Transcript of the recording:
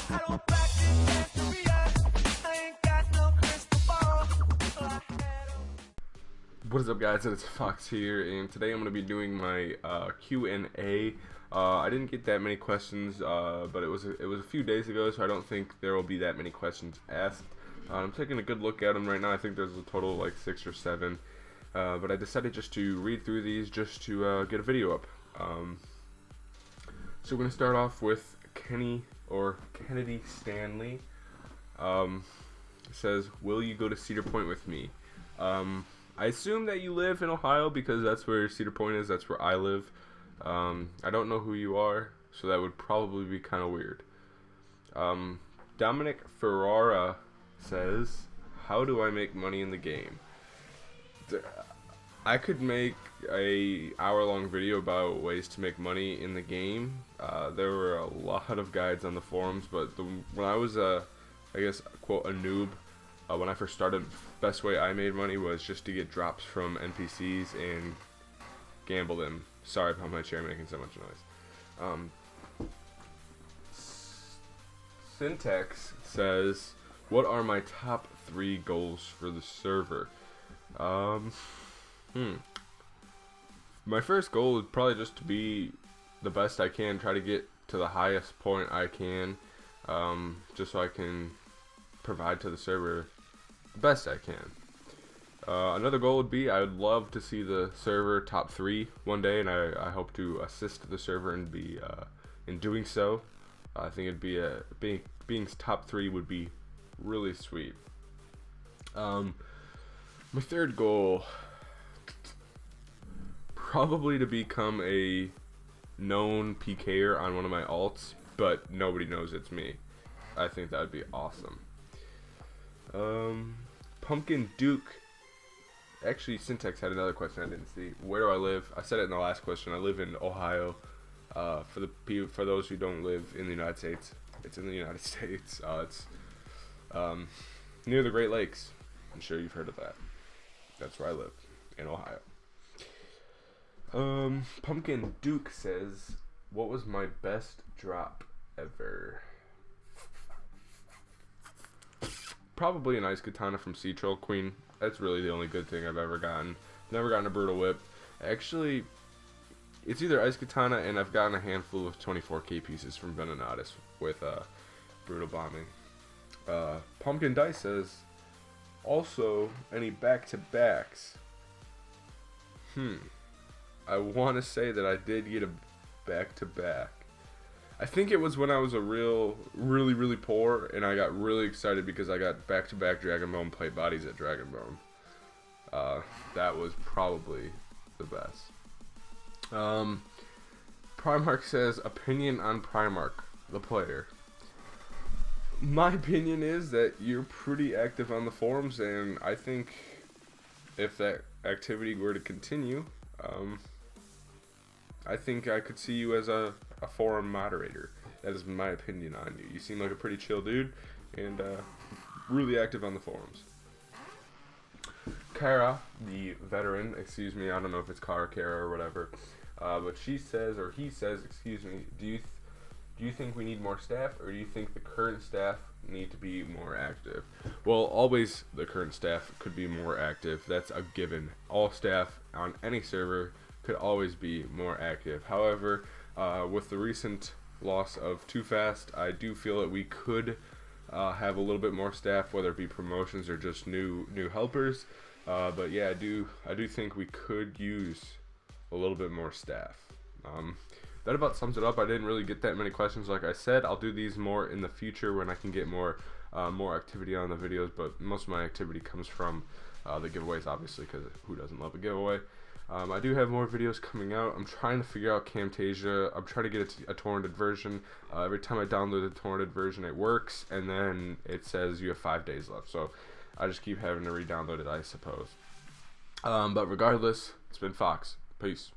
I don't practice Santeria. I ain't got no crystal ball. What is up, guys? It's Fox here, and today I'm going to be doing my Q&A. I didn't get that many questions, but it was a few days ago, so I don't think there will be that many questions asked. I'm taking a good look at them right now. I think there's a total of like 6 or 7, but I decided just to read through these just to get a video up. So we're going to start off with Kennedy Stanley. It says, will you go to Cedar Point with me? I assume that you live in Ohio because that's where Cedar Point is. That's where I live. I don't know who you are, so that would probably be kind of weird. Dominic Ferrara says, how do I make money in the game? I could make a hour-long video about ways to make money in the game. There were a lot of guides on the forums, but when I was I guess, quote, a noob, when I first started, best way I made money was just to get drops from NPCs and gamble them. Sorry about my chair making so much noise. Syntax says, what are my top 3 goals for the server? My first goal would probably just to be the best I can, try to get to the highest point I can, just so I can provide to the server the best I can. Another goal would be I would love to see the server top 3 one day, and I hope to assist the server and be in doing so. I think it'd be being top 3 would be really sweet. My third goal, probably to become a known PKer on one of my alts, but nobody knows it's me. I think that would be awesome. Pumpkin Duke. Actually, Syntax had another question I didn't see. Where do I live? I said it in the last question. I live in Ohio. For those who don't live in the United States, it's in the United States. It's near the Great Lakes. I'm sure you've heard of that. That's where I live, in Ohio. Pumpkin Duke says, what was my best drop ever? Probably an Ice Katana from Sea Troll Queen. That's really the only good thing I've ever gotten. Never gotten a Brutal Whip. Actually, it's either Ice Katana, and I've gotten a handful of 24k pieces from Venonadus with Brutal Bombing. Pumpkin Dice says, also, any back-to-backs? I want to say that I did get a back-to-back. I think it was when I was really poor, and I got really excited because I got back-to-back Dragon Bone plate bodies at Dragon Bone. That was probably the best. Primark says, opinion on Primark, the player. My opinion is that you're pretty active on the forums, and I think if that activity were to continue, I think I could see you as a forum moderator. That is my opinion on you. You seem like a pretty chill dude, and really active on the forums. Kara, the veteran, excuse me, I don't know if it's Kara, or whatever, but she says, or he says, excuse me, do you think we need more staff, or do you think the current staff need to be more active? Well, always the current staff could be more active. That's a given. All staff on any server could always be more active. However, with the recent loss of Too Fast, I do feel that we could have a little bit more staff, whether it be promotions or just new helpers. But yeah, I do think we could use a little bit more staff. That about sums it up. I didn't really get that many questions. Like I said, I'll do these more in the future when I can get more activity on the videos, but most of my activity comes from the giveaways, obviously, because who doesn't love a giveaway? I do have more videos coming out. I'm trying to figure out Camtasia. I'm trying to get a torrented version. Every time I download the torrented version, it works, and then it says you have 5 days left. So I just keep having to re-download it, I suppose. But regardless, it's been Fox. Peace.